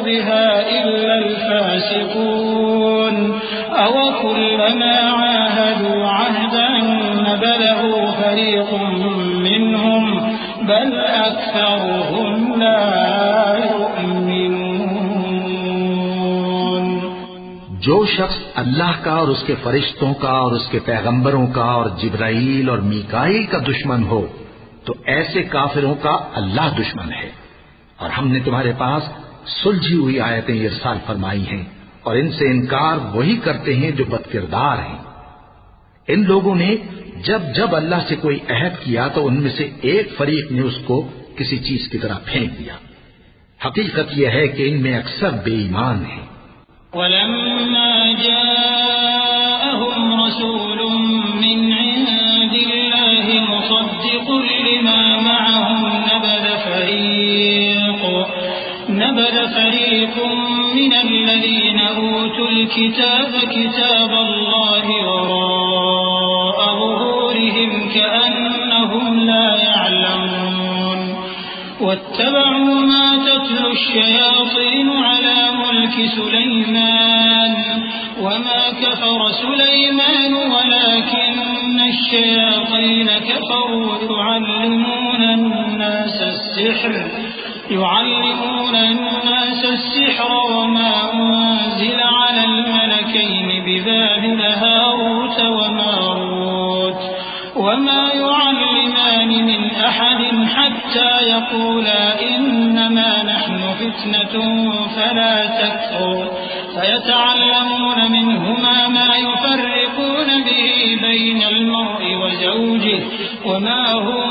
بها إلا الفاسقون أوكلما عاهدوا عهدا نبذه فريق منهم بل أكثرهم لا يؤمنون۔ جو شخص اللہ کا اور اس کے فرشتوں کا اور اس کے پیغمبروں کا اور جبرائیل اور میکائیل کا دشمن ہو تو ایسے کافروں کا اللہ دشمن ہے۔ اور ہم نے تمہارے پاس سلجھی ہوئی آیتیں ارسال فرمائی ہیں اور ان سے انکار وہی کرتے ہیں جو بدکردار ہیں۔ ان لوگوں نے جب جب اللہ سے کوئی عہد کیا تو ان میں سے ایک فریق نے اس کو کسی چیز کی طرح پھینک دیا۔ حقیقت یہ ہے کہ ان میں اکثر بے ایمان ہیں۔ وَلَمَّا جَاءَهُمْ رَسُولٌ مِّنْ عِندِ اللَّهِ مُصَدِّقٌ لِّمَا مَعَهُمْ نَبَذَ فَرِيقٌ مِّنَ الَّذِينَ أُوتُوا الْكِتَابَ كِتَابَ اللَّهِ وَرَاءَ ظُهُورِهِمْ كَأَنَّهُمْ لَا يَعْلَمُونَ وَاتَّبَعُوا مَا تَتْلُو الشَّيَاطِينُ عَلَى مُلْكِ سُلَيْمَانَ وَمَا كَفَرَ سُلَيْمَانُ وَلَكِنَّ الشَّيَاطِينَ كَفَرُوا يُعَلِّمُونَ النَّاسَ السِّحْرَ وَمَا أُنزِلَ عَلَى الْمَلَكَيْنِ بِبَابِلَ هَارُوتَ وَمَارُوتَ وَمَا يُعَلِّمَانِ مِنْ أَحَدٍ حَتَّى يَقُولَا إِنَّمَا نَحْنُ فِتْنَةٌ فَلَا تَكْفُرْ فَيَتَعَلَّمُونَ مِنْهُمَا مَا يُفَرِّقُونَ بِهِ بَيْنَ الْمَرْءِ وَزَوْجِهِ وَمَا هُمْ